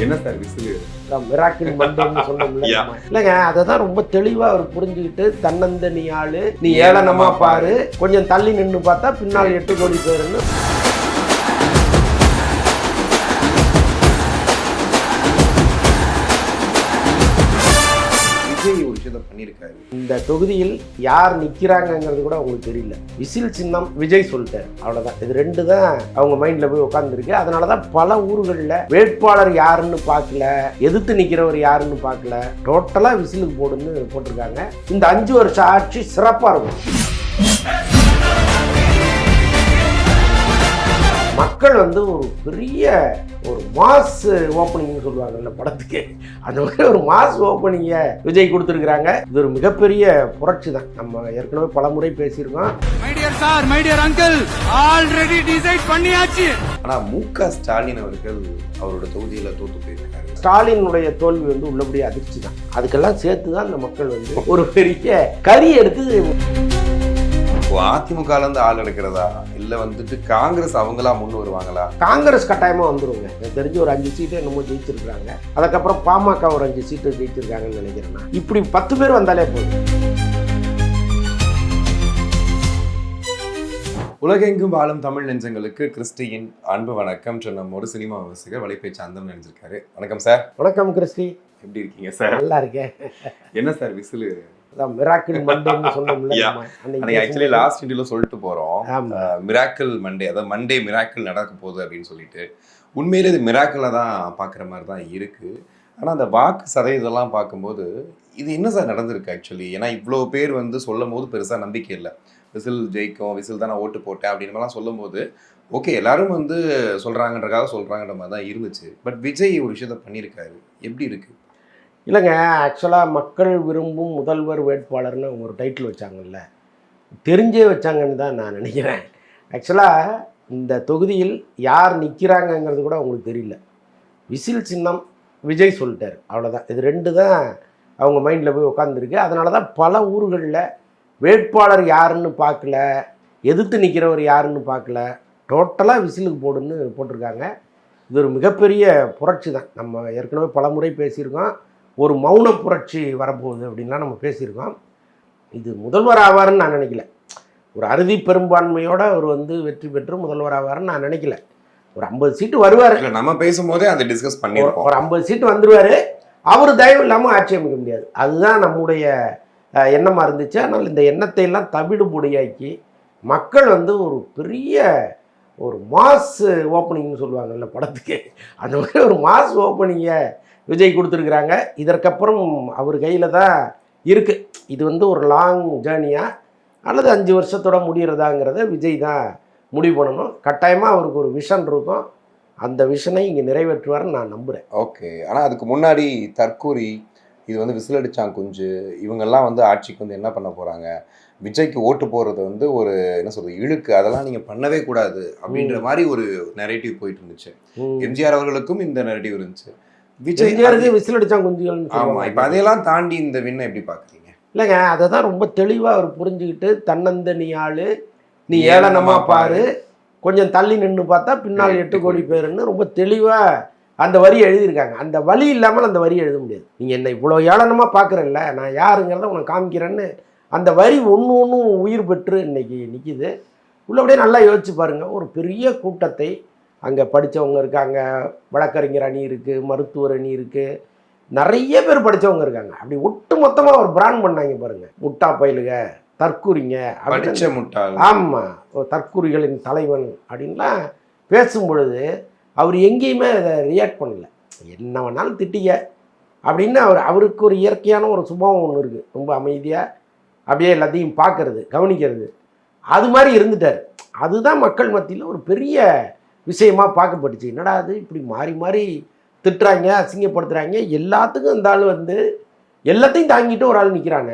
என்ன sir whistle? Miracle மண்டேன்னு சொன்னோம்ல. இல்லைங்க, அதை தான் ரொம்ப தெளிவாக அவர் புரிஞ்சுக்கிட்டு, தன்னந்தனி ஆளு நீ ஏளனமா பாரு, கொஞ்சம் தள்ளி நின்று பார்த்தா பின்னால் 8 கோடி பேருன்னு. விஜய் ஒரு விஷயத்த பண்ணியிருக்காரு. இந்த தொகுதியில் யார் நிற்கிறாங்கங்கிறது கூட அவங்களுக்கு தெரியல. விசில் சின்னம் விஜய் சொல்லிட்டாரு, அவ்வளோதான். இது 2 தான் அவங்க மைண்டில் போய் உட்காந்துருக்கு. அதனால தான் பல ஊர்களில் வேட்பாளர் யாருன்னு பார்க்கல, எதிர்த்து நிற்கிறவர் யாருன்னு பார்க்கல, டோட்டலாக விசிலுக்கு போடுன்னு போட்டிருக்காங்க. இந்த 5 வருஷம் ஆட்சி சிறப்பாக இருக்கும். மக்கள் வந்து ஒரு பெரிய ஒரு மாஸ் ஓப்பனிங்னு சொல்லுவாங்கல்ல படத்துக்கு, அந்த மாதிரி ஒரு மாஸ் ஓப்பனிங்கை விஜய் கொடுத்துருக்குறாங்க. இது ஒரு மிகப்பெரிய புரட்சி தான். நம்ம ஏற்கனவே பல முறை பேசியிருக்கோம். ஆனா MK ஸ்டாலின் அவர்கள் அவரோட தொகுதியில தோத்து போயிருக்காரு. ஸ்டாலினுடைய தோல்வி வந்து உள்ளபடியே அதிர்ச்சி தான். அதுக்கெல்லாம் சேர்த்து தான் இந்த மக்கள் வந்து ஒரு பெரிய கறி எடுத்து அதிமுக ஆள் எடுக்கிறதா இல்ல வந்துட்டு காங்கிரஸ் அவங்களா முன் வருவாங்களா? காங்கிரஸ் கட்டாயமா வந்துருங்க. எனக்கு தெரிஞ்சு ஒரு 5 சீட்டு என்னமோ ஜெயிச்சிருக்காங்க. அதுக்கப்புறம் பாமக ஒரு 5 சீட்டு ஜெயிச்சிருக்காங்கன்னு நினைக்கிறேன். இப்படி 10 பேர் வந்தாலே போதும். உலகெங்கும் வாழும் தமிழ் நெஞ்சங்களுக்கு கிறிஸ்டியின் அன்பு வணக்கம். நம்மோட சினிமா விமர்சகர் வலைப்பேச்சு அந்தம் நினைச்சிருக்காரு. வணக்கம் சார். வணக்கம் கிறிஸ்டி, எப்படி இருக்கீங்க சார்? நல்லா இருக்கேன். என்ன சார் விசில்? மிராக்கிள் மண்டேன்னு சொன்னோம்ல. ஆக்சுவலி லாஸ்ட் இன்டர்வியூல சொல்லிட்டு போறோம், மிராக்கிள் மண்டே, அதாவது மண்டே மிராக்கிள் நடக்க போகுது அப்படின்னு சொல்லிட்டு. உண்மையிலே இது மிராக்கிளா தான் பாக்குற மாதிரி தான் இருக்கு. ஆனா அந்த வாக்கு சதவீதம்லாம் பார்க்கும்போது இது என்ன சார் நடந்திருக்கு ஆக்சுவலி? ஏன்னா இவ்வளோ பேர் வந்து சொல்லும் போது பெருசா நம்பிக்கை இல்லை. விசில் ஜெயிக்கும், விசில் தான் நான் ஓட்டு போட்டேன் அப்படின்னு மாதிரிலாம் சொல்லும் போது ஓகே எல்லாரும் வந்து சொல்றாங்கன்றக்காக சொல்றாங்கன்ற மாதிரி தான் இருந்துச்சு. பட் விஜய் ஒரு விஷயத்த பண்ணியிருக்காரு, எப்படி இருக்கு? இல்லைங்க, ஆக்சுவலாக மக்கள் விரும்பும் முதல்வர் வேட்பாளர்னு அவங்க ஒரு டைட்டில் வச்சாங்கல்ல, தெரிஞ்சே வச்சாங்கன்னு தான் நான் நினைக்கிறேன். ஆக்சுவலாக இந்த தொகுதியில் யார் நிற்கிறாங்கங்கிறது கூட அவங்களுக்கு தெரியல. விசில் சின்னம் விஜய் சொல்லிட்டார், அவ்வளோதான். இது 2 தான் அவங்க மைண்டில் போய் உட்காந்துருக்கு. அதனால தான் பல ஊர்களில் வேட்பாளர் யாருன்னு பார்க்கல, எதிர்த்து நிற்கிறவர் யாருன்னு பார்க்கல, டோட்டலாக விசிலுக்கு போடுன்னு போட்டிருக்காங்க. இது ஒரு மிகப்பெரிய புரட்சி தான். நம்ம ஏற்கனவே பல முறை பேசியிருக்கோம், ஒரு மௌன புரட்சி வரப்போகுது அப்படின்லாம் நம்ம பேசியிருக்கோம். இது முதல்வர் ஆவார்னு நான் நினைக்கல. ஒரு அறுதி பெரும்பான்மையோட அவர் வந்து வெற்றி பெற்று முதல்வர் ஆவார்னு நான் நினைக்கல. ஒரு 50 சீட்டு வருவார். நம்ம பேசும்போதே அதை டிஸ்கஸ் பண்ணியிருக்கோம். ஒரு 50 சீட்டு வந்துருவார். அவர் தயவு இல்லாமல் ஆட்சி அமைக்க முடியாது. அதுதான் நம்முடைய எண்ணமாக இருந்துச்சு. ஆனால் இந்த எண்ணத்தை எல்லாம் தவிடு பொடியாக்கி மக்கள் வந்து ஒரு பெரிய ஒரு மாஸ் ஓப்பனிங்னு சொல்லுவாங்கல்ல படத்துக்கு, அந்த மாதிரி ஒரு மாஸ் ஓப்பனிங்கை விஜய் கொடுத்துருக்குறாங்க. இதற்கப்புறம் அவர் கையில் தான் இருக்குது. இது வந்து ஒரு லாங் ஜேர்னியா அல்லது 5 வருஷத்தோட முடிகிறதாங்கிறத விஜய் தான் முடிவு பண்ணணும். கட்டாயமாக அவருக்கு ஒரு விஷன் இருக்கும். அந்த விஷனை இங்கே நிறைவேற்றுவார்னு நான் நம்புகிறேன். ஓகே, ஆனால் அதுக்கு முன்னாடி தற்கூரி, இது வந்து விசில் அடிச்சான் குஞ்சு, இவங்கெல்லாம் வந்து ஆட்சிக்கு வந்து என்ன பண்ண போகிறாங்க, விஜய்க்கு ஓட்டு போடுறது வந்து ஒரு என்ன சொல்றது இழுக்கு, அதெல்லாம் நீங்கள் பண்ணவே கூடாது அப்படின்ற மாதிரி ஒரு நெரேட்டிவ் போயிட்டு இருந்துச்சு. எம்ஜிஆர் அவர்களுக்கும் இந்த நெரேட்டிவ் இருந்துச்சு. விஜய் விசில் அடிச்சான் குஞ்சுகள். ஆமாம், இப்போ அதையெல்லாம் தாண்டி இந்த விண்ணை எப்படி பார்க்குறீங்க? இல்லைங்க, அதை தான் ரொம்ப தெளிவாக அவர் புரிஞ்சுக்கிட்டு, தன்னந்தனி ஆளு நீ ஏளனமா பாரு, கொஞ்சம் தள்ளி நின்று பார்த்தா பின்னால் 8 கோடி பேருன்னு ரொம்ப தெளிவாக அந்த வரி எழுதியிருக்காங்க. அந்த வழி இல்லாமல் அந்த வரி எழுத முடியாது. நீங்கள் என்ன இவ்வளோ ஏளனமாக பார்க்குறல்ல, நான் யாருங்கிறத உனக்கு காமிக்கிறேன்னு அந்த வரி ஒன்று உயிர் பெற்று இன்னைக்கு நிற்கிது. உள்ளபடியே நல்லா யோசிச்சு பாருங்கள். ஒரு பெரிய கூட்டத்தை, அங்கே படித்தவங்க இருக்காங்க, வழக்கறிஞர் அணி இருக்குது, மருத்துவர் அணி இருக்குது, நிறைய பேர் படித்தவங்க இருக்காங்க. அப்படி ஒட்டு மொத்தமாக ஒரு பிராண்ட் பண்ணாங்க பாருங்கள். முட்டா பயிலுக, தற்கூரிங்க, படிச்ச முட்டாள், ஆமாம், தற்கூரிகளின் தலைவன் அப்படின்லாம் பேசும் பொழுது அவர் எங்கேயுமே அதை ரியாக்ட் பண்ணல. என்ன வேணாலும் திட்டிக்க அப்படின்னு அவருக்கு ஒரு இயற்கையான ஒரு சுபாவம் ஒன்று இருக்குது. ரொம்ப அமைதியாக அப்படியே எல்லாத்தையும் பார்க்கறது, கவனிக்கிறது, அது மாதிரி இருந்துட்டார். அதுதான் மக்கள் மத்தியில் ஒரு பெரிய விஷயமாக பார்க்கப்பட்டுச்சு. என்னடா அது இப்படி மாறி மாறி திட்டுறாங்க, அசிங்கப்படுத்துகிறாங்க, எல்லாத்துக்கும் இந்த ஆள் வந்து எல்லாத்தையும் தாங்கிட்டு ஒரு ஆள் நிற்கிறாங்க,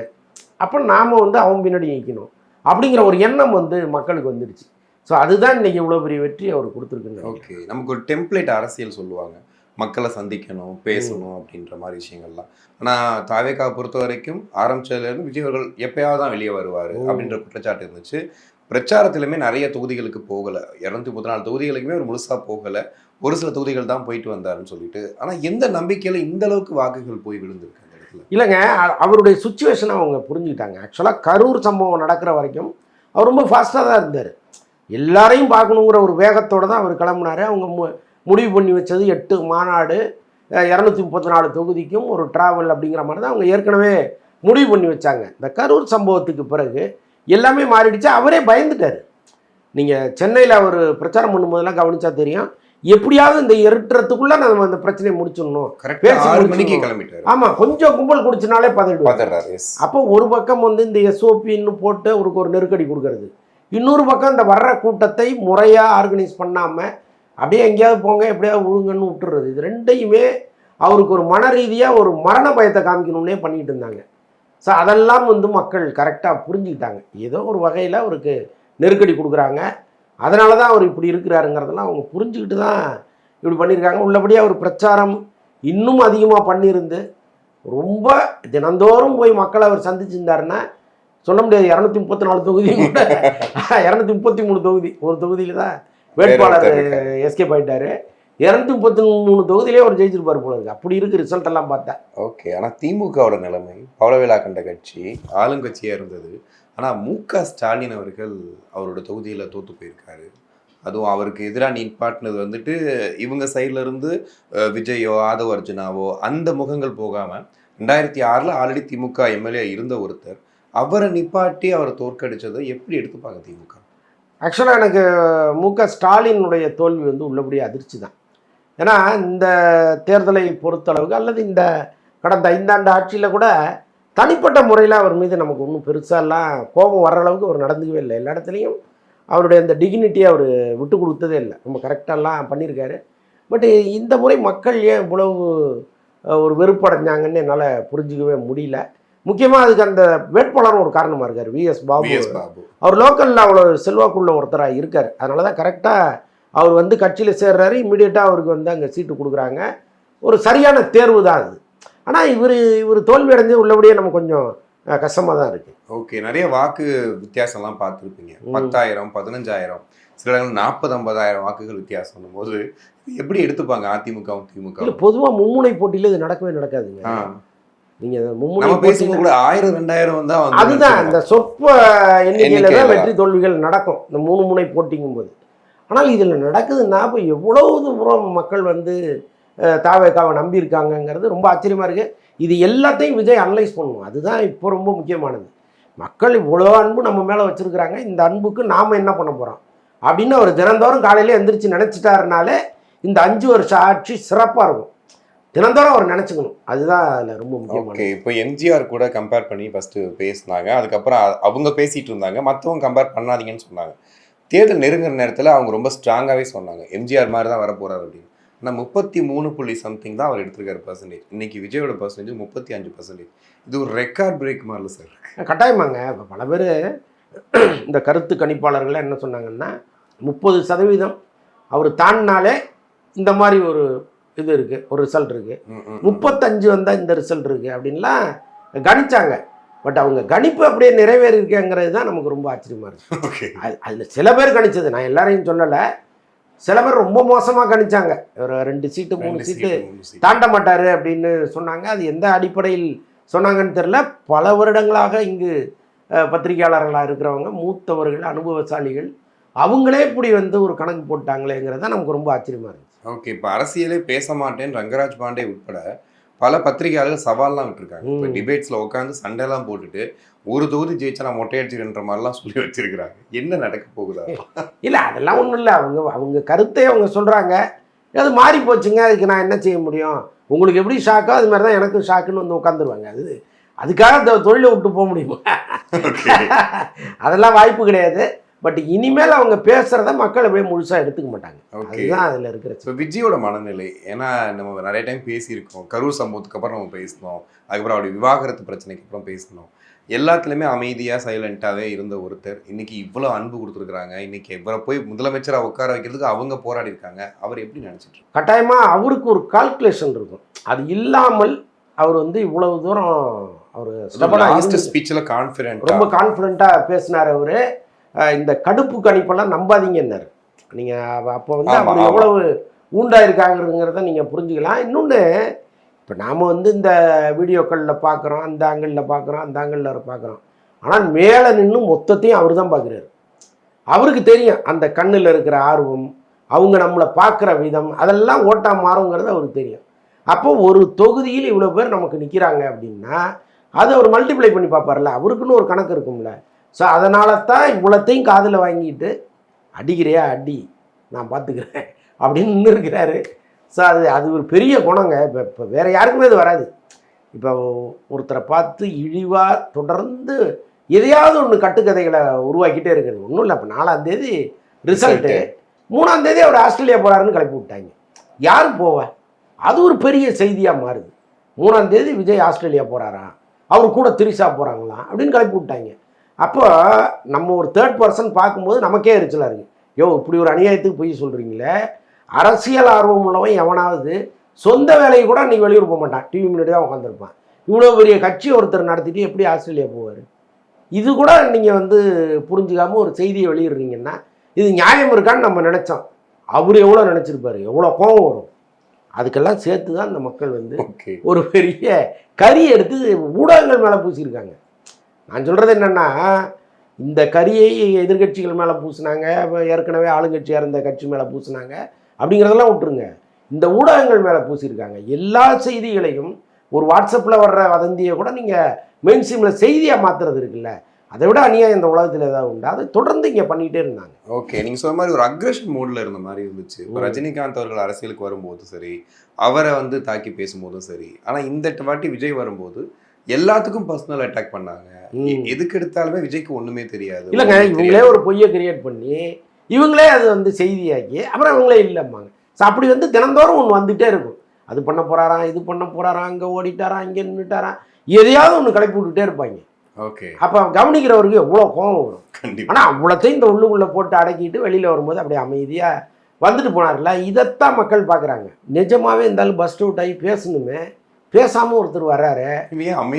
அப்போ நாம் வந்து அவன் பின்னாடி நிற்கணும் அப்படிங்கிற ஒரு எண்ணம் வந்து மக்களுக்கு வந்துடுச்சு. ஸோ அதுதான் இன்றைக்கி இவ்வளோ பெரிய வெற்றி அவர் கொடுத்துருக்குங்க. ஓகே, நமக்கு ஒரு டெம்ப்ளேட் அரசியல் சொல்லுவாங்க, மக்களை சந்திக்கணும், பேசணும் அப்படின்ற மாதிரி விஷயங்கள்லாம். ஆனால் தாவேக்காவை பொறுத்த வரைக்கும் ஆரம்பிச்சதுலேருந்து விஜய் அவர்கள் எப்பயாவது தான் வெளியே வருவார் அப்படின்ற குற்றச்சாட்டு இருந்துச்சு. பிரச்சாரத்திலுமே நிறைய தொகுதிகளுக்கு போகல, 234 தொகுதிகளுக்குமே ஒரு முழுசா போகல, ஒரு சில தொகுதிகள் தான் போயிட்டு வந்தாருன்னு சொல்லிட்டு. ஆனா எந்த நம்பிக்கையில இந்த அளவுக்கு வாக்குகள் போய் விழுந்திருக்கு அந்த இடத்துல? இல்லைங்க, அவருடைய சுச்சுவேஷனை அவங்க புரிஞ்சுக்கிட்டாங்க. ஆக்சுவலாக கரூர் சம்பவம் நடக்கிற வரைக்கும் அவர் ரொம்ப ஃபாஸ்ட்டாக தான் இருந்தார். எல்லாரையும் பார்க்கணுங்கிற ஒரு வேகத்தோடு தான் அவர் கிளம்புனார். அவங்க முடிவு பண்ணி வச்சது 8 மாநாடு, 234 தொகுதிக்கும் ஒரு ட்ராவல் அப்படிங்கிற மாதிரி தான் அவங்க ஏற்கனவே முடிவு பண்ணி வச்சாங்க. இந்த கரூர் சம்பவத்துக்கு பிறகு எல்லாமே மாறிடுச்சு. அவரே பயந்துட்டார். நீங்கள் சென்னையில் அவர் பிரச்சாரம் பண்ணும்போதெல்லாம் கவனிச்சா தெரியும், எப்படியாவது இந்த இருட்டுறதுக்குள்ளே நம்ம அந்த பிரச்சனையை முடிச்சிடணும், கிளம்பிட்டாரு. ஆமாம், கொஞ்சம் கும்பல் குடிச்சினாலே பதறாரு. அப்போ ஒரு பக்கம் வந்து இந்த எஸ்ஓபின்னு போட்டு அவருக்கு ஒரு நெருக்கடி கொடுக்கறது, இன்னொரு பக்கம் இந்த வர்ற கூட்டத்தை முறையாக ஆர்கனைஸ் பண்ணாமல் அப்படியே எங்கேயாவது போங்க எப்படியாவது விழுங்கன்னு விட்டுறது. இது ரெண்டையுமே அவருக்கு ஒரு மன ரீதியாக ஒரு மரண பயத்தை காமிக்கணும்னே பண்ணிக்கிட்டு இருந்தாங்க. ஸோ அதெல்லாம் வந்து மக்கள் கரெக்டாக புரிஞ்சுக்கிட்டாங்க. ஏதோ ஒரு வகையில் அவருக்கு நெருக்கடி கொடுக்குறாங்க, அதனால தான் அவர் இப்படி இருக்கிறாருங்கிறதெல்லாம் அவங்க புரிஞ்சுக்கிட்டு தான் இப்படி பண்ணியிருக்காங்க. உள்ளபடியாக அவர் பிரச்சாரம் இன்னும் அதிகமாக பண்ணியிருந்து ரொம்ப தினந்தோறும் போய் மக்களை அவர் சந்திச்சிருந்தாருன்னா சொல்ல முடியாது. 234 தொகுதி கூட 233 தொகுதி, ஒரு தொகுதியில் தான் வேட்பாளர் எஸ்கேப் ஆகிட்டாரு. 233 தொகுதியிலே அவர் ஜெயிச்சிருப்பார் போல இருக்கு. அப்படி இருக்கு ரிசல்ட் எல்லாம் பார்த்தா. ஓகே, ஆனால் திமுகவோட நிலைமை, பவளவிழா கண்ட கட்சி ஆளுங்கட்சியாக இருந்தது. ஆனால் MK ஸ்டாலின் அவர்கள் அவரோட தொகுதியில் தோற்று போயிருக்காரு. அதுவும் அவருக்கு எதிராக நிற்பாட்டினது வந்துட்டு இவங்க சைட்ல இருந்து விஜயோ ஆதவ் அர்ஜுனாவோ அந்த முகங்கள் போகாமல் 2006 ஆல்ரெடி திமுக எம்எல்ஏ இருந்த ஒருத்தர் அவரை நிப்பாட்டி அவரை தோற்கடிச்சதை எப்படி எடுத்துப்பாங்க திமுக? ஆக்சுவலாக எனக்கு MK ஸ்டாலினுடைய தோல்வி வந்து உள்ளபடியே அதிர்ச்சி தான். ஏன்னா இந்த தேர்தலை பொறுத்தளவுக்கு அல்லது இந்த கடந்த 5 ஆண்டு ஆட்சியில் கூட தனிப்பட்ட முறையில் அவர் மீது நமக்கு ஒன்றும் பெருசாலாம் கோபம் வர்ற அளவுக்கு அவர் நடந்துக்கவே இல்லை. எல்லா இடத்துலையும் அவருடைய அந்த டிக்னிட்டியை அவர் விட்டு கொடுத்ததே இல்லை, ரொம்ப கரெக்டாலாம் பண்ணியிருக்காரு. பட் இந்த முறை மக்கள் ஏன் இவ்வளவு ஒரு வெறுப்படைஞ்சாங்கன்னு என்னால் புரிஞ்சிக்கவே முடியல. முக்கியமாக அதுக்கு அந்த வேட்பாளரும் ஒரு காரணமாக இருக்கார், விஎஸ் பாபு. அவர் லோக்கலில் அவ்வளோ செல்வாக்குள்ள ஒருத்தராக இருக்கார். அதனால தான் கரெக்டாக அவர் வந்து கட்சியில் சேர்றாரு. இம்மிடியட்டாக அவருக்கு வந்து அங்கே சீட்டு கொடுக்குறாங்க. ஒரு சரியான தேர்வு தான் அது. ஆனால் இவர் தோல்வி அடைஞ்சு உள்ளபடியே நம்ம கொஞ்சம் கஷ்டமாக தான் இருக்குது. ஓகே, நிறைய வாக்கு வித்தியாசம்லாம் பார்த்துருப்பீங்க. 10,000, 15,000, சில இடங்கள் 40-50,000 வாக்குகள் வித்தியாசம் போது எப்படி எடுத்துப்பாங்க அதிமுகவும் திமுக? இல்லை, பொதுவாக மும்முனை போட்டியில் இது நடக்கவே நடக்காதுங்க. நீங்கள் மும்முனை பேசும்போது கூட 1000-2000 தான் அதுதான் இந்த சொற்ப எண்ணிக்கையில் தான் வெற்றி தோல்விகள் நடக்கும் இந்த 3 முனை போட்டிங்கும் போது. ஆனால் இதில் நடக்குதுன்னா இப்போ எவ்வளவு தூரம் மக்கள் வந்து தாவேக்காவை நம்பியிருக்காங்கங்கிறது ரொம்ப ஆச்சரியமாக இருக்குது. இது எல்லாத்தையும் விஜய் அனலைஸ் பண்ணணும், அதுதான் இப்போ ரொம்ப முக்கியமானது. மக்கள் இவ்வளோ அன்பு நம்ம மேலே வச்சுருக்கிறாங்க, இந்த அன்புக்கு நாம் என்ன பண்ண போகிறோம் அப்படின்னு அவர் தினந்தோறும் காலையில் எந்திரிச்சு நினச்சிட்டாருனாலே இந்த 5 வருஷம் ஆட்சி சிறப்பாக இருக்கும். தினந்தோறும் அவர் நினச்சிக்கணும், அதுதான் அதில் ரொம்ப முக்கியம். ஓகே, இப்போ எம்ஜிஆர் கூட கம்பேர் பண்ணி ஃபஸ்ட்டு பேசினாங்க, அதுக்கப்புறம் அவங்க பேசிகிட்டு இருந்தாங்க, மற்றவங்க கம்பேர் பண்ணாதீங்கன்னு சொன்னாங்க. தேர்தல் நெருங்குற நேரத்தில் அவங்க ரொம்ப ஸ்ட்ராங்காகவே சொன்னாங்க எம்ஜிஆர் மாதிரி தான் வரப்போகிறார் அப்படின்னு. ஆனால் 33.something தான் அவர் எடுத்திருக்காரு பர்சன்டேஜ். இன்னைக்கு விஜயோட பர்சன்டேஜ் 35%. இது ஒரு ரெக்கார்ட் பிரேக் மாதிரில சார். கட்டாயமாங்க. இப்போ பல பேர் இந்த கருத்து கணிப்பாளர்கள் என்ன சொன்னாங்கன்னா 30% அவர் தாண்டினாலே இந்த மாதிரி ஒரு இது இருக்குது, ஒரு ரிசல்ட் இருக்குது, 35 வந்தால் இந்த ரிசல்ட் இருக்குது அப்படின்லாம் கணிச்சாங்க. பட் அவங்க கணிப்பு அப்படியே நிறைவேறி இருக்கேங்கிறது தான் நமக்கு ரொம்ப ஆச்சரியமாக இருக்குது. அதில் சில பேர் கணிச்சது, நான் எல்லாரையும் சொல்லலை, சில பேர் ரொம்ப மோசமாக கணிச்சாங்க. ஒரு 2 சீட்டு 3 சீட்டு தாண்ட மாட்டார் அப்படின்னு சொன்னாங்க. அது எந்த அடிப்படையில் சொன்னாங்கன்னு தெரில. பல வருடங்களாக இங்கு பத்திரிகையாளர்களாக இருக்கிறவங்க, மூத்தவர்கள், அனுபவசாலிகள், அவங்களே இப்படி வந்து ஒரு கணக்கு போட்டாங்களேங்கிறது தான் நமக்கு ரொம்ப ஆச்சரியமாக இருந்துச்சு. ஓகே, இப்போ அரசியலே பேச மாட்டேன்னு ரங்கராஜ் பாண்டே உட்பட பல பத்திரிகையாளர்கள் சவால்லாம் விட்டுருக்காங்க. இப்போ டிபேட்ஸில் உட்காந்து சண்டைலாம் போட்டுட்டு ஒரு தொகுதி ஜெயிச்சா நான் மொட்டையடிச்சுன்ற மாதிரிலாம் சொல்லி வச்சிருக்கிறாங்க. என்ன நடக்க போகுதா? இல்லை, அதெல்லாம் ஒன்றும் இல்லை. அவங்க கருத்தை அவங்க சொல்கிறாங்க, அது மாறி போச்சுங்க, அதுக்கு நான் என்ன செய்ய முடியும், உங்களுக்கு எப்படி ஷாக்கோ அது மாதிரி தான் எனக்கும் ஷாக்குன்னு வந்து உட்காந்துருவாங்க. அதுக்காக தொழிலை விட்டு போக முடியுமா? அதெல்லாம் வாய்ப்பு கிடையாது. பட் இனிமேல் அவங்க பேசுகிறத மக்கள் அப்படியே முழுசாக எடுத்துக்க மாட்டாங்க. அதுதான் அதில் இருக்கிற. இப்போ விஜயோட மனநிலை, ஏன்னா நம்ம நிறைய டைம் பேசியிருக்கோம், கரூர் சம்பவத்துக்கு அப்புறம் நம்ம பேசணும், அதுக்கப்புறம் அவருடைய விவாகரத்து பிரச்சனைக்கு அப்புறம் பேசணும், எல்லாத்துலேயுமே அமைதியாக சைலண்ட்டாகவே இருந்த ஒருத்தர் இன்னைக்கு இவ்வளோ அன்பு கொடுத்துருக்குறாங்க. இன்னைக்கு இவரை போய் முதலமைச்சராக உட்கார வைக்கிறதுக்கு அவங்க போராடி இருக்காங்க. அவர் எப்படி நினச்சிட்டு? கட்டாயமாக அவருக்கு ஒரு கால்குலேஷன் இருக்கும். அது இல்லாமல் அவர் வந்து இவ்வளவு தூரம் அவர் ஸ்பீச்சில் கான்ஃபிடென்ட், ரொம்ப கான்ஃபிடென்ட்டாக பேசினார். அவர் இந்த கடுப்பு கணிப்பெல்லாம் நம்பாதீங்கன்னாரு. நீங்கள் அப்போ வந்து ஆமா, அவர் எவ்வளவு ஊண்டாயிருக்காங்கிறத நீங்கள் புரிஞ்சுக்கலாம். இன்னொன்று, இப்போ நாம் வந்து இந்த வீடியோக்களில் பார்க்குறோம், அந்த ஆங்கிளில் பார்க்குறோம், அந்த ஆங்கிளில் பார்க்குறோம். ஆனால் மேலே நின்று மொத்தத்தையும் அவர் தான் பார்க்குறாரு. அவருக்கு தெரியும் அந்த கண்ணில் இருக்கிற ஆர்வம், அவங்க நம்மளை பார்க்குற விதம், அதெல்லாம் ஓட்டா மாறுங்கிறது அவருக்கு தெரியும். அப்போ ஒரு தொகுதியில் இவ்வளோ பேர் நமக்கு நிற்கிறாங்க அப்படின்னா அதை அவர் மல்டிப்ளை பண்ணி பார்ப்பார்ல, அவருக்குன்னு ஒரு கணக்கு இருக்கும்ல. ஸோ அதனால தான் இவ்வளோத்தையும் காதில் வாங்கிட்டு அடிக்கிறியா அடி, நான் பார்த்துக்கிறேன் அப்படின்னு நின்று இருக்கிறாரு. ஸோ அது ஒரு பெரிய குணங்க. இப்போ வேறு யாருக்குமே அது வராது. இப்போ ஒருத்தரை பார்த்து இழிவாக தொடர்ந்து எதையாவது ஒன்று கட்டுக்கதைகளை உருவாக்கிட்டே இருக்கிறது ஒன்றும் இல்லை. இப்போ 4ஆம் தேதி ரிசல்ட்டு, 3ஆம் தேதி அவர் ஆஸ்திரேலியா போகிறாருன்னு கிளப்பி விட்டாங்க. யாரும் போவா? அது ஒரு பெரிய செய்தியாக மாறுது. 3ஆம் தேதி விஜய் ஆஸ்திரேலியா போகிறாரா, அவர் கூட திரிஷா போகிறாங்களாம் அப்படின்னு கிளப்பி விட்டாங்க. அப்போ நம்ம ஒரு தேர்ட் பர்சன் பார்க்கும்போது நமக்கே எரிச்சலாக இருக்குது. இப்படி ஒரு அநியாயத்துக்கு போய் சொல்கிறீங்களே. அரசியல் ஆர்வம் உள்ளவன் எவனாவது சொந்த வேலையை கூட அன்றைக்கி வெளியூர் போக மாட்டான், டிவி முன்னாடி தான் உட்காந்துருப்பான். இவ்வளோ பெரிய கட்சி ஒருத்தர் நடத்திட்டு எப்படி ஆஸ்திரேலியா போவார்? இது கூட நீங்கள் வந்து புரிஞ்சுக்காமல் ஒரு செய்தியை வெளியிடுறீங்கன்னா இது நியாயம் இருக்கான்னு நம்ம நினச்சோம். அவர் எவ்வளோ நினச்சிருப்பாரு, எவ்வளோ கோபம் வரும். அதுக்கெல்லாம் சேர்த்து தான் இந்த மக்கள் வந்து ஒரு பெரிய கறி எடுத்து ஊடகங்கள் மேலே பூசியிருக்காங்க. நான் சொல்கிறது என்னென்னா, இந்த கரியை எதிர்கட்சிகள் மேலே பூசினாங்க, ஏற்கனவே ஆளுங்கட்சியாக இருந்த கட்சி மேலே பூசினாங்க அப்படிங்கிறதெல்லாம் விட்டுருங்க. இந்த ஊடகங்கள் மேலே பூசியிருக்காங்க. எல்லா செய்திகளையும் ஒரு வாட்ஸ்அப்பில் வர்ற வதந்தியை கூட நீங்கள் மெயின் ஸ்ட்ரீமில் செய்தியாக மாற்றுறது இருக்குல்ல, அதை விட அநியாயம் இந்த உலகத்தில் ஏதாவது உண்டு. அதை தொடர்ந்து இங்கே பண்ணிகிட்டே இருந்தாங்க. ஓகே, நீங்கள் சொன்ன மாதிரி ஒரு அக்ரெஷன் மோடில் இருந்த மாதிரி இருந்துச்சு. இப்போ ரஜினிகாந்த் அவர்கள் அரசியலுக்கு வரும்போது சரி, அவரை வந்து தாக்கி பேசும்போதும் சரி. ஆனால் இந்த வாட்டி விஜய் வரும்போது எல்லாத்துக்கும் பர்சனல் அட்டாக் பண்ணாங்க. எதுக்கு எடுத்தாலுமே விஜய்க்கு ஒன்றுமே தெரியாது. இல்லைங்க, இவங்களே ஒரு பொய்யை கிரியேட் பண்ணி இவங்களே அது வந்து செய்தியாக்கி அப்புறம் இவங்களே இல்லைம்மாங்க. ஸோ அப்படி வந்து தினந்தோறும் ஒன்று வந்துகிட்டே இருக்கும். அது பண்ண போகிறாராம், இது பண்ண போகிறாராம், அங்கே ஓடிட்டாராம், இங்கே நின்றுட்டாராம், எதையாவது ஒன்று கிளப்பி விட்டுட்டே இருப்பாங்க. ஓகே, அப்போ கவனிக்கிறவருக்கு எவ்வளோ கோபம் வரும். கண்டிப்பாக. ஆனால் அவ்வளோத்தையும் இந்த உள்ளுக்குள்ளே போட்டு அடக்கிட்டு வெளியில் வரும்போது அப்படியே அமைதியாக வந்துட்டு போனார்ல. இதைத்தான் மக்கள் பார்க்குறாங்க. நிஜமாகவே இருந்தாலும் பஸ்ட் அவுட் ஆகி பேசணுமே, பேசாமல் ஒருத்தர் வர்றாரு,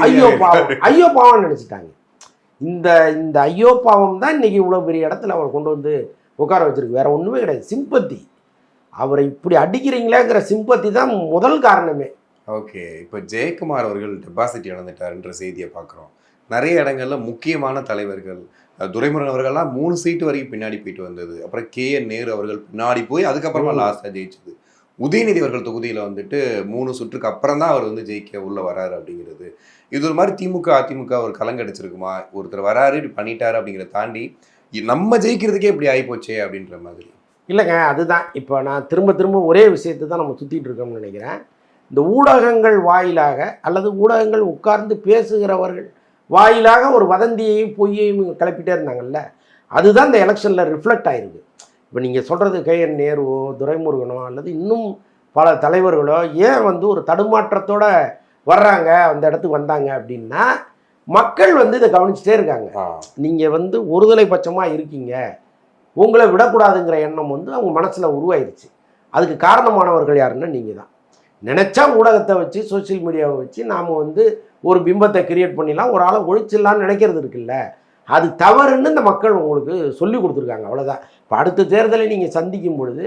ஐயோ பாவம், ஐயோ பாவம்னு நினச்சிட்டாங்க. இந்த இந்த ஐயோ பாவம் தான் இன்றைக்கி இவ்வளோ பெரிய இடத்துல அவர் கொண்டு வந்து உட்கார வச்சிருக்கு. வேறு ஒன்றுமே கிடையாது. சிம்பத்தி, அவரை இப்படி அடிக்கிறீங்களேங்கிற சிம்பத்தி தான் முதல் காரணமே. ஓகே, இப்போ ஜெயக்குமார் அவர்கள் டெபாசிட் இழந்துட்டாருன்ற செய்தியை பார்க்குறோம். நிறைய இடங்கள்ல முக்கியமான தலைவர்கள், துரைமுருகன் அவர்கள்லாம் 3 சீட்டு வரைக்கும் பின்னாடி போயிட்டு வந்தது. அப்புறம் KN நேரு அவர்கள் பின்னாடி போய் அதுக்கப்புறமா லாஸ்ட்டாக ஜெயிச்சது. உதயநிதி அவர்கள் தொகுதியில் வந்துட்டு 3 சுற்றுக்கு அப்புறம் தான் அவர் வந்து ஜெயிக்க உள்ள வராரு அப்படிங்கிறது. இது ஒரு மாதிரி திமுக அதிமுக ஒரு கலங்கடிச்சிருக்குமா? ஒருத்தர் வராரு இப்படி பண்ணிட்டாரு அப்படிங்கிறத தாண்டி நம்ம ஜெயிக்கிறதுக்கே இப்படி ஆகிப்போச்சே அப்படின்ற மாதிரி. இல்லைங்க, அதுதான் இப்போ நான் திரும்ப திரும்ப ஒரே விஷயத்தை தான் நம்ம சுற்றிட்டு இருக்கோம்னு நினைக்கிறேன். இந்த ஊடகங்கள் வாயிலாக அல்லது ஊடகங்கள் உட்கார்ந்து பேசுகிறவர்கள் வாயிலாக ஒரு வதந்தியையும் பொய்யையும் கிளப்பிட்டே இருந்தாங்கல்ல, அதுதான் இந்த எலெக்ஷனில் ரிஃப்ளெக்ட் ஆகிருக்கு. இப்போ நீங்கள் சொல்கிறது KN நேருவோ துரைமுருகனோ அல்லது இன்னும் பல தலைவர்களோ ஏன் வந்து ஒரு தடுமாற்றத்தோடு வர்றாங்க, அந்த இடத்துக்கு வந்தாங்க அப்படின்னா மக்கள் வந்து இதை கவனிச்சுட்டே இருக்காங்க. நீங்கள் வந்து ஒருதலை பட்சமாக இருக்கீங்க, உங்களை விடக்கூடாதுங்கிற எண்ணம் வந்து அவங்க மனசில் உருவாயிருச்சு. அதுக்கு காரணமானவர்கள் யாருன்னா நீங்கள் தான். நினச்சா ஊடகத்தை வச்சு சோசியல் மீடியாவை வச்சு நாம் வந்து ஒரு பிம்பத்தை கிரியேட் பண்ணிடலாம், ஒரு ஆளை ஒழிச்சிடலான்னு நினைக்கிறது இருக்குல்ல, அது தவறுன்னு இந்த மக்கள் உங்களுக்கு சொல்லி கொடுத்துருக்காங்க. அவ்வளோதான். இப்போ அடுத்த தேர்தலை நீங்கள் சந்திக்கும் பொழுது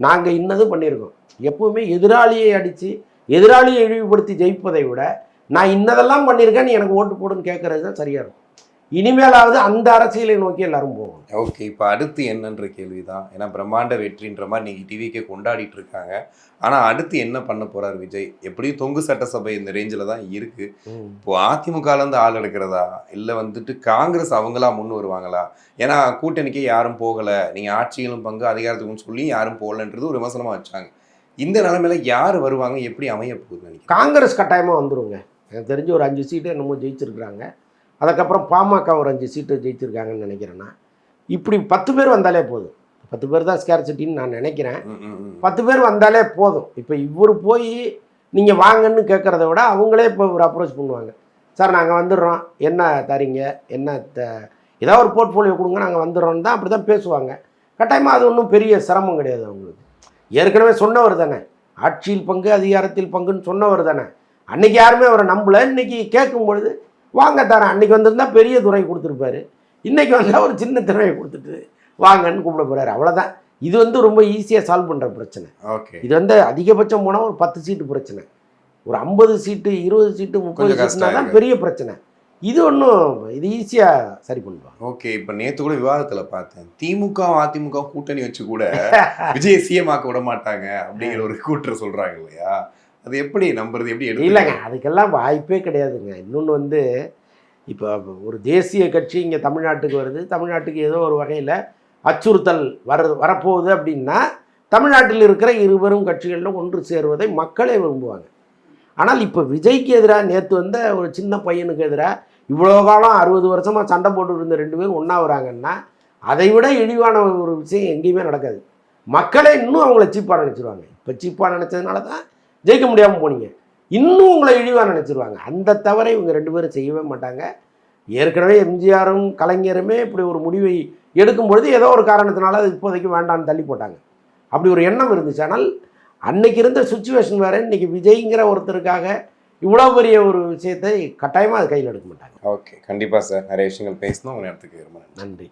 நாங்கள் இன்னதும் பண்ணியிருக்கோம். எப்போவுமே எதிராளியை அடித்து எதிராளியை இழிவுபடுத்தி ஜெயிப்பதை விட நான் இன்னதெல்லாம் பண்ணியிருக்கேன், நீ எனக்கு ஓட்டு போடுன்னு கேட்குறது தான் சரியாக இருக்கும். இனிமேலாவது அந்த அரசியலை நோக்கி எல்லாரும் போகும். ஓகே, இப்போ அடுத்து என்னன்ற கேள்வி தான். ஏன்னா பிரம்மாண்ட வெற்றின்ற மாதிரி நீங்கள் டிவிக்கே கொண்டாடிட்டு இருக்காங்க. ஆனால் அடுத்து என்ன பண்ண போகிறார் விஜய்? எப்படியும் தொங்கு சட்டசபை இந்த ரேஞ்சில் தான் இருக்குது. இப்போ அதிமுகலேருந்து ஆள் எடுக்கிறதா, இல்லை வந்துட்டு காங்கிரஸ் அவங்களா முன் வருவாங்களா? ஏன்னா கூட்டணிக்கே யாரும் போகலை, நீங்கள் ஆட்சியிலும் பங்கு அதிகாரத்துக்கும் சொல்லி யாரும் போகலன்றது ஒரு விமர்சனமாக வச்சாங்க. இந்த நிலைமையில யார் வருவாங்க, எப்படி அமைய போகுதுன்னு நினைக்கிறேன்? காங்கிரஸ் கட்டாயமாக வந்துருங்க. எனக்கு தெரிஞ்சு ஒரு 5 சீட்டு என்னமோ ஜெயிச்சிருக்கிறாங்க. அதுக்கப்புறம் பாமக ஒரு 5 சீட்டு ஜெயிச்சிருக்காங்கன்னு நினைக்கிறேன்னா. இப்படி 10 பேர் வந்தாலே போதும். 10 பேர் தான் ஸ்கேர்சிட்டின்னு நான் நினைக்கிறேன். 10 பேர் வந்தாலே போதும். இப்போ இவர் போய் நீங்கள் வாங்கன்னு கேட்குறத விட அவங்களே இப்போ ஒரு அப்ரோச் பண்ணுவாங்க. சார் நாங்கள் வந்துடுறோம், என்ன தரீங்க, என்ன ஏதாவது ஒரு போர்ட்ஃபோலியோ கொடுங்க, நாங்கள் வந்துடுறோன்னு தான் அப்படி தான் பேசுவாங்க. கட்டாயமாக அது ஒன்றும் பெரிய சிரமம் கிடையாது அவங்களுக்கு. ஏற்கனவே சொன்னவர் தானே, ஆட்சியில் பங்கு அதிகாரத்தில் பங்குன்னு சொன்னவர் தானே. அன்றைக்கி யாருமே அவரை நம்பலை. இன்றைக்கி கேட்கும் பொழுது வாங்க தரேன். அன்றைக்கி வந்திருந்தால் பெரிய துறை கொடுத்துருப்பாரு. இன்றைக்கி வந்தால் ஒரு சின்ன திறமையை கொடுத்துட்டு வாங்கன்னு கூப்பிட போகிறாரு, அவ்வளோதான். இது வந்து ரொம்ப ஈஸியாக சால்வ் பண்ணுற பிரச்சனை. ஓகே, இது வந்து அதிகபட்சம் போனால் ஒரு 10 சீட்டு பிரச்சனை, ஒரு 50 சீட்டு 20 சீட்டு 30 சீட்டுனா தான் பெரிய பிரச்சனை. இது ஒன்றும் இது ஈஸியாக சரி பண்ணுவாங்க. ஓகே. இப்போ நேற்று கூட விவாதத்தில் பார்த்தேன், திமுக அதிமுக கூட்டணி வச்சு கூட விஜய் சிஎம் ஆக்க விட மாட்டாங்க அப்படிங்கிற ஒரு கூற்று சொல்கிறாங்க இல்லையா? அது எப்படி நம்புறது, எப்படி எடுத்து? இல்லைங்க, அதுக்கெல்லாம் வாய்ப்பே கிடையாதுங்க. இன்னொன்று வந்து இப்போ ஒரு தேசிய கட்சி இங்கே தமிழ்நாட்டுக்கு வருது, தமிழ்நாட்டுக்கு ஏதோ ஒரு வகையில் அச்சுறுத்தல் வரப்போகுது அப்படின்னா தமிழ்நாட்டில் இருக்கிற இருவரும் கட்சிகளில் ஒன்று சேருவதை மக்களே விரும்புவாங்க. ஆனால் இப்போ விஜய்க்கு எதிராக நேற்று வந்த ஒரு சின்ன பையனுக்கு எதிராக இவ்வளோ காலம் 60 வருஷமாக சண்டை போட்டு இருந்த 2 பேரும் ஒன்றா வராங்கன்னா அதை விட இழிவான ஒரு விஷயம் எங்கேயுமே நடக்காது. மக்களே இன்னும் அவங்கள சீப்பாக நினச்சிருவாங்க. இப்போ சீப்பாக நினச்சதுனால தான் ஜெயிக்க முடியாமல் போனீங்க, இன்னும் உங்களை இழிவாக நினச்சிருவாங்க. அந்த தவறை இவங்க 2 பேரும் செய்யவே மாட்டாங்க. ஏற்கனவே எம்ஜிஆரும் கலைஞருமே இப்படி ஒரு முடிவை எடுக்கும் பொழுது ஏதோ ஒரு காரணத்தினால அது இப்போதைக்கு வேண்டான்னு தள்ளி போட்டாங்க. அப்படி ஒரு எண்ணம் இருந்துச்சு. ஆனால் அன்னைக்கு இருந்த சுச்சுவேஷன் வேறு. இன்றைக்கி விஜய்ங்கிற ஒருத்தருக்காக இவ்வளோ பெரிய ஒரு விஷயத்தை கட்டாயமாக அது கையில் எடுக்க மாட்டாங்க. ஓகே, கண்டிப்பாக சார். நிறைய விஷயங்கள் பேசணும். உங்கள் நேரத்துக்கு ரொம்ப நன்றி.